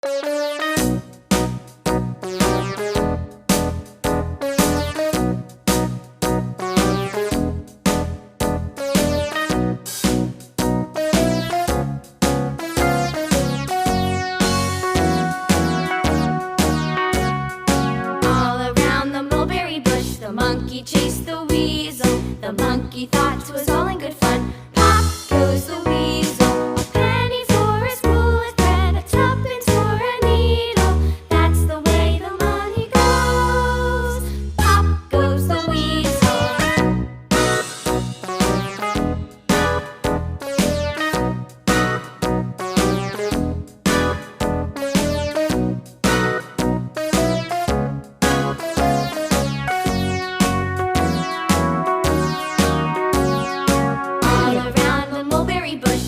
The monkey chased the weasel. The monkey thought 'twas all in good fun. Pop goes the weasel. A penny for a spool of thread, a tuppence for a needle. That's the way the money goes. Pop goes the weasel.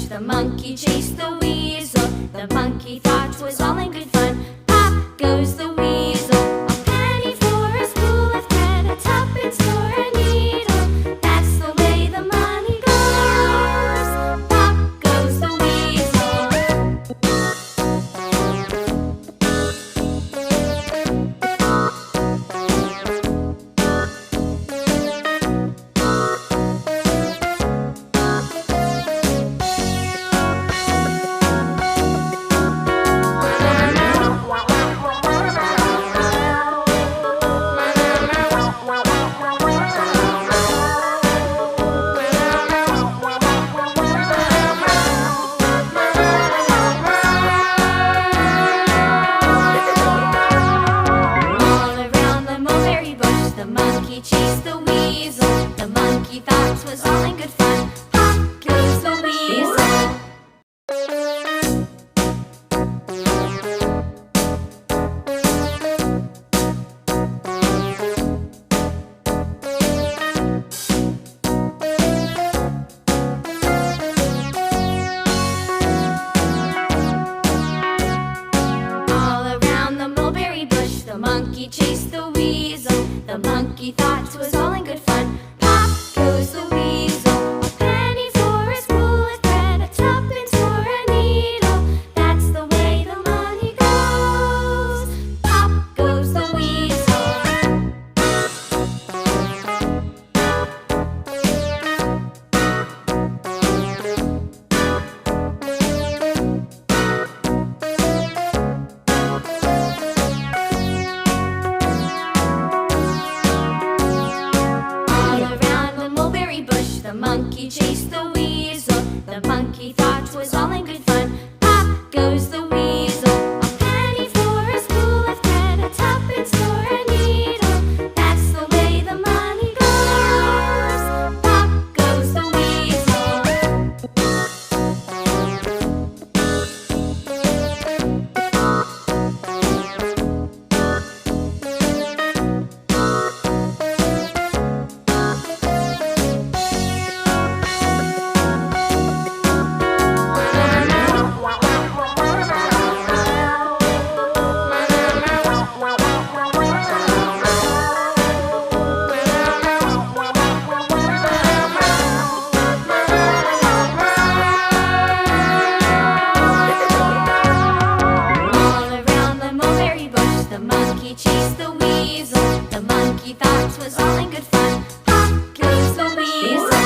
The monkey chased the weasel. The monkey thought 'twas all in good fun. Pop goes the weasel. A penny for a spool of thread, a tuppence for a needle. That's the way the money goes. Pop goes the weasel. The monkey chased the weasel. The monkey thought 'twas all in good fun. Pop goes the weasel. All around the mulberry bush, the monkey chased the weasel. The monkey thought 'twas all in good fun. Pop goes the weasel. A penny for a spool of thread, a tuppence for a needle. That's the way the money goes. Pop goes the weasel. The monkey chased the weasel. The monkey thought 'twas all in good fun. Pop goes the weasel. A penny for a spool of thread, a tuppence for a needle. That's the way the money goes. Pop goes the weasel. The monkey chased the weasel. The monkey thought 'twas all in good fun. Pop goes the weasel.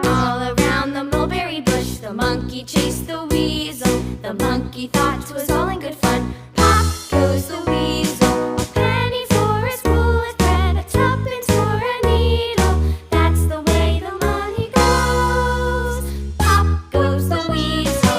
All around the mulberry bush, the monkey chased the weasel. The monkey thought 'twas all in good fun. Pop goes the weasel. A penny for a spool of thread, a tuppence for a needle. That's the way the money goes. Pop goes the weasel.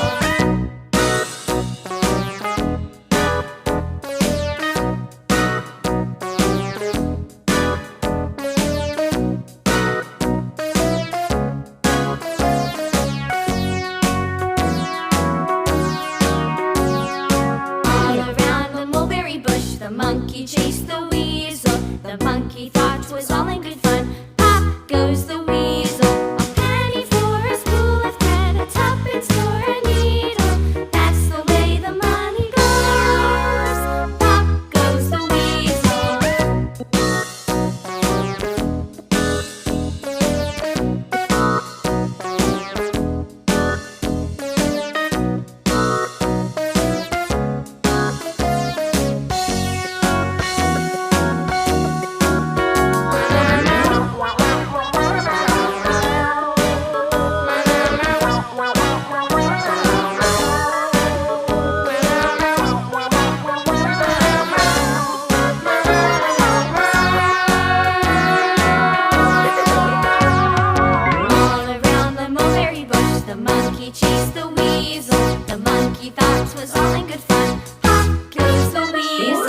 chased the weasel. The monkey thought 'twas all in good fun. Pop goes the weasel.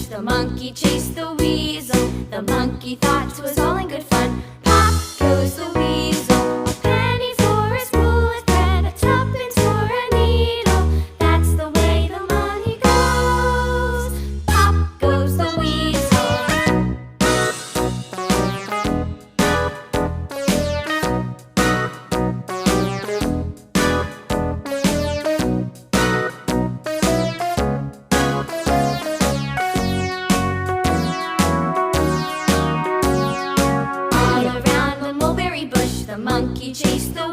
The monkey chased the weasel. The monkey thought 'twas all in good fun. Pop goes the weasel. A penny for a spool of thread, a tuppence for a needle. That's the way the money goes. Pop goes the weasel. The monkey chased the